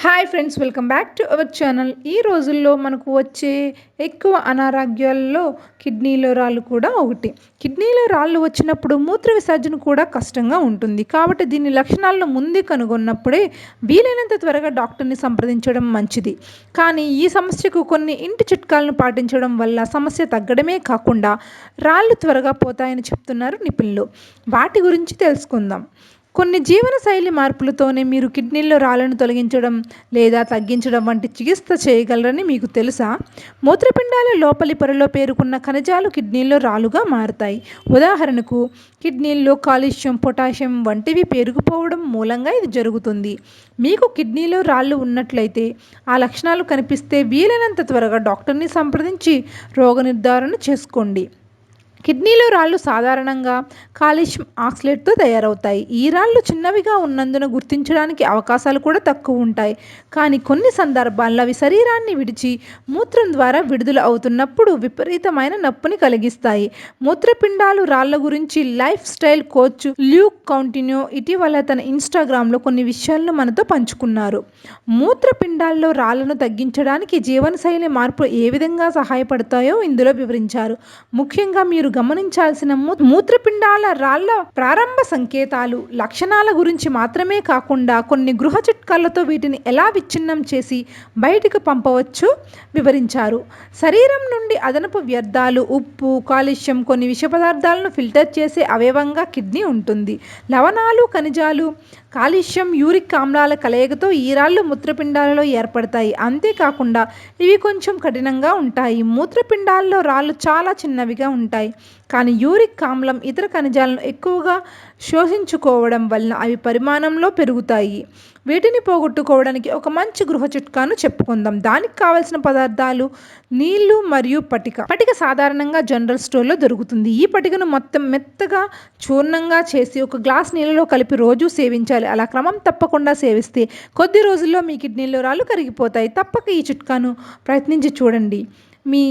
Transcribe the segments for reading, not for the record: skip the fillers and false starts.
Hi friends, welcome back to our channel. ఈ రోజుల్లో మనకు వచ్చే ఎక్కువ అనారోగ్యాల్లో కిడ్నీలో రాళ్ళు కూడా ఒకటి. కిడ్నీలో రాళ్ళు వచ్చినప్పుడు మూత్ర విసర్జన కూడా కష్టంగా ఉంటుంది. కాబట్టి దీని లక్షణాలను ముందే కనుగొన్నప్పుడే వీలైనంత త్వరగా డాక్టర్ని సంప్రదించడం మంచిది. కానీ ఈ సమస్యకు కొన్ని ఇంటి చిట్కాలను పాటించడం వల్ల సమస్య తగ్గడమే కాకుండా రాళ్ళు త్వరగా పోతాయని చెప్తున్నారు నిపుణులు. వాటి గురించి తెలుసుకుందాం. కొన్ని జీవనశైలి మార్పులతోనే మీరు కిడ్నీలో రాళ్లను తొలగించడం లేదా తగ్గించడం వంటి చికిత్స చేయగలరని మీకు తెలుసా? మూత్రపిండాల లోపలి పొరలో పేరుకున్న ఖనిజాలు కిడ్నీలో రాళ్ళుగా మారతాయి. ఉదాహరణకు కిడ్నీల్లో కాల్షియం, పొటాషియం వంటివి పేరుకుపోవడం మూలంగా ఇది జరుగుతుంది. మీకు కిడ్నీలో రాళ్ళు ఉన్నట్లయితే, ఆ లక్షణాలు కనిపిస్తే వీలైనంత త్వరగా డాక్టర్ని సంప్రదించి రోగ నిర్ధారణ చేసుకోండి. కిడ్నీలో రాళ్ళు సాధారణంగా కాల్షియం ఆక్సలేట్తో తయారవుతాయి. ఈ రాళ్ళు చిన్నవిగా ఉన్నందున గుర్తించడానికి అవకాశాలు కూడా తక్కువ ఉంటాయి. కానీ కొన్ని సందర్భాల్లో అవి శరీరాన్ని విడిచి మూత్రం ద్వారా విడుదల అవుతున్నప్పుడు విపరీతమైన నొప్పిని కలిగిస్తాయి. మూత్రపిండాలు రాళ్ళ గురించి లైఫ్ స్టైల్ కోచ్ ల్యూక్ కౌంటిన్యో ఇటీవల తన ఇన్స్టాగ్రామ్లో కొన్ని విషయాలను మనతో పంచుకున్నారు. మూత్రపిండాల్లో రాళ్లను తగ్గించడానికి జీవనశైలి మార్పులు ఏ విధంగా సహాయపడతాయో ఇందులో వివరించారు. ముఖ్యంగా మీరు గమనించాల్సిన మూత్రపిండాల రాళ్ల ప్రారంభ సంకేతాలు, లక్షణాల గురించి మాత్రమే కాకుండా కొన్ని గృహ చిట్కాలతో వీటిని ఎలా విచ్ఛిన్నం చేసి బయటకు పంపవచ్చో వివరించారు. శరీరం నుండి అదనపు వ్యర్థాలు, ఉప్పు, కాల్షియం, కొన్ని విష పదార్థాలను ఫిల్టర్ చేసే అవయవంగా కిడ్నీ ఉంటుంది. లవణాలు, ఖనిజాలు, కాల్షియం, యూరిక్ ఆమ్లాల కలయికతో ఈ రాళ్ళు మూత్రపిండాలలో ఏర్పడతాయి. అంతేకాకుండా ఇవి కొంచెం కఠినంగా ఉంటాయి. మూత్రపిండాల్లో రాళ్ళు చాలా చిన్నవిగా ఉంటాయి. కానీ యూరిక్ ఆమ్లం ఇతర ఖనిజాలను ఎక్కువగా శోషించుకోవడం వలన అవి పరిమాణంలో పెరుగుతాయి. వీటిని పోగొట్టుకోవడానికి ఒక మంచి గృహ చిట్కాను చెప్పుకుందాం. దానికి కావలసిన పదార్థాలు నీళ్లు మరియు పటిక. పటిక సాధారణంగా జనరల్ స్టోర్లో దొరుకుతుంది. ఈ పటికను మొత్తం మెత్తగా చూర్ణంగా చేసి ఒక గ్లాస్ నీళ్ళలో కలిపి రోజు సేవించాలి. అలా క్రమం తప్పకుండా సేవిస్తే కొద్ది రోజుల్లో మీ కిడ్నీలో రాళ్ళు కరిగిపోతాయి. తప్పక ఈ చిట్కాను ప్రయత్నించి చూడండి. మీ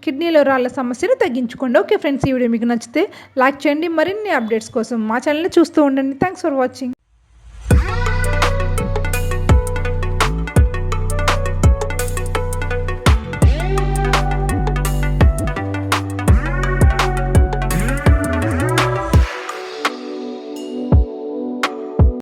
కిడ్నీలో రాళ్ళ సమస్యను తగ్గించుకోండి. ఓకే ఫ్రెండ్స్, ఈ వీడియో మీకు నచ్చితే లైక్ చేయండి. మరిన్ని అప్డేట్స్ కోసం మా ఛానల్ని చూస్తూ ఉండండి. Thanks for watching.